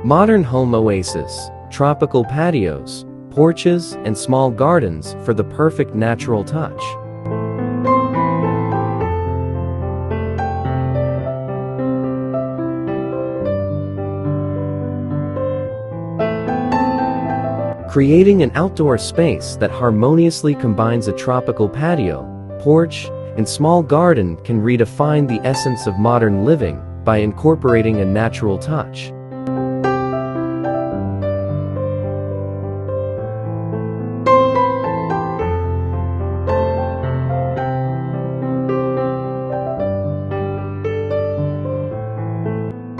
Modern home oasis, tropical patios, porches, and small gardens for the perfect natural touch. Creating an outdoor space that harmoniously combines a tropical patio, porch, and small garden can redefine the essence of modern living by incorporating a natural touch.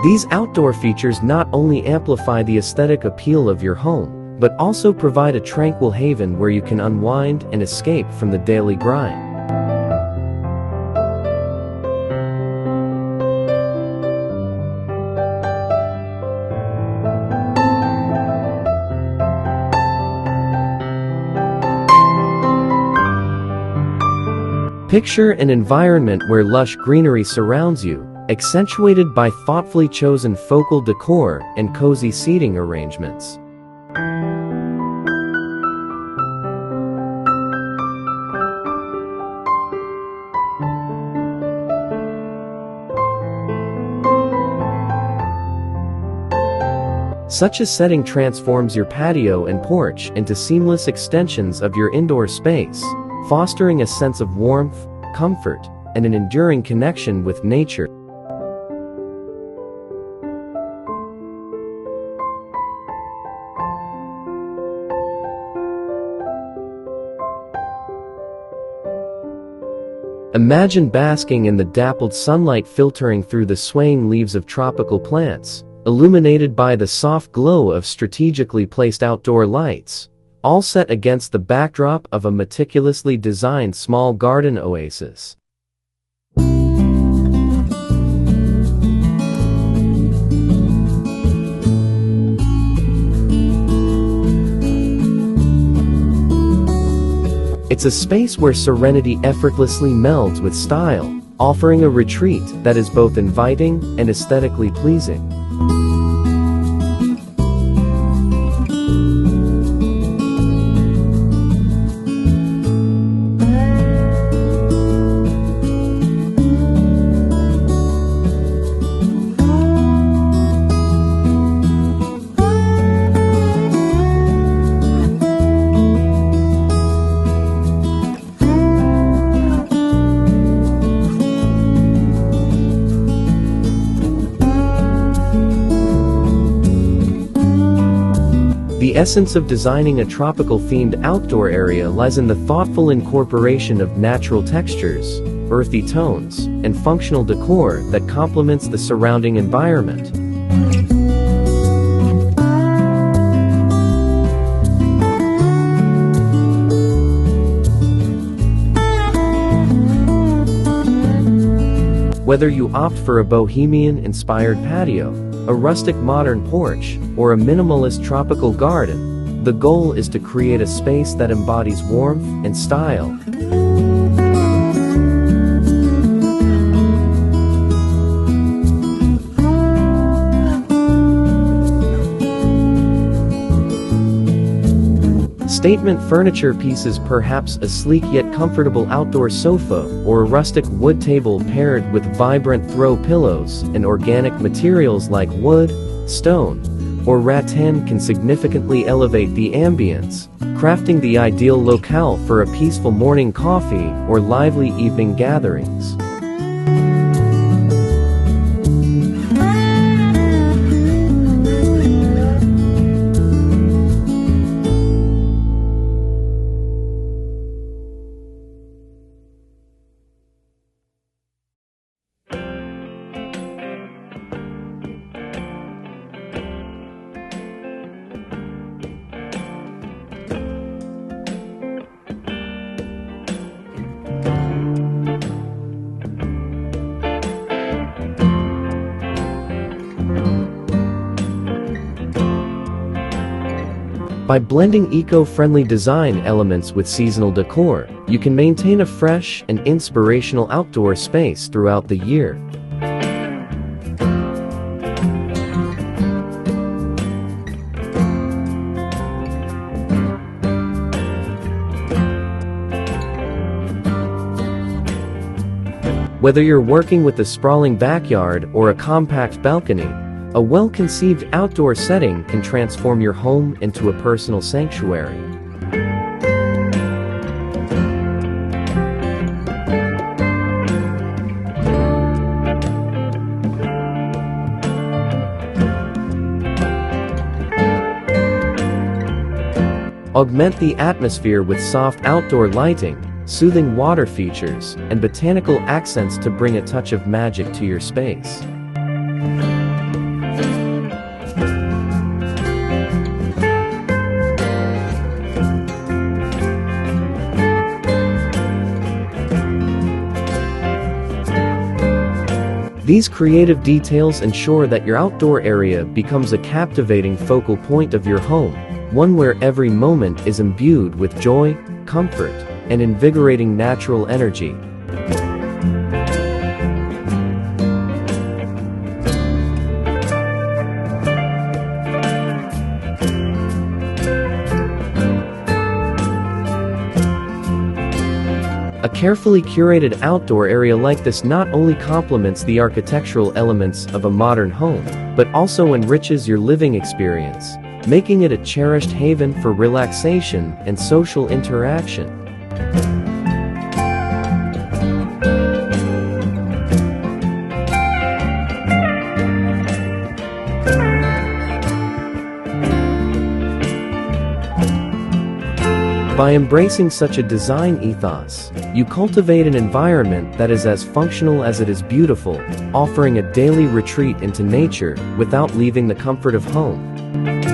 These outdoor features not only amplify the aesthetic appeal of your home, but also provide a tranquil haven where you can unwind and escape from the daily grind. Picture an environment where lush greenery surrounds you, accentuated by thoughtfully chosen focal decor and cozy seating arrangements. Such a setting transforms your patio and porch into seamless extensions of your indoor space, fostering a sense of warmth, comfort, and an enduring connection with nature. Imagine basking in the dappled sunlight filtering through the swaying leaves of tropical plants, illuminated by the soft glow of strategically placed outdoor lights, all set against the backdrop of a meticulously designed small garden oasis. It's a space where serenity effortlessly melds with style, offering a retreat that is both inviting and aesthetically pleasing. The essence of designing a tropical-themed outdoor area lies in the thoughtful incorporation of natural textures, earthy tones, and functional decor that complements the surrounding environment. Whether you opt for a bohemian-inspired patio, a rustic modern porch, or a minimalist tropical garden, the goal is to create a space that embodies warmth and style. Statement furniture pieces, perhaps a sleek yet comfortable outdoor sofa or a rustic wood table paired with vibrant throw pillows and organic materials like wood, stone, or rattan can significantly elevate the ambience, crafting the ideal locale for a peaceful morning coffee or lively evening gatherings. By blending eco-friendly design elements with seasonal decor, you can maintain a fresh and inspirational outdoor space throughout the year. Whether you're working with a sprawling backyard or a compact balcony, a well-conceived outdoor setting can transform your home into a personal sanctuary. Augment the atmosphere with soft outdoor lighting, soothing water features, and botanical accents to bring a touch of magic to your space. These creative details ensure that your outdoor area becomes a captivating focal point of your home, one where every moment is imbued with joy, comfort, and invigorating natural energy. A carefully curated outdoor area like this not only complements the architectural elements of a modern home, but also enriches your living experience, making it a cherished haven for relaxation and social interaction. By embracing such a design ethos, you cultivate an environment that is as functional as it is beautiful, offering a daily retreat into nature without leaving the comfort of home.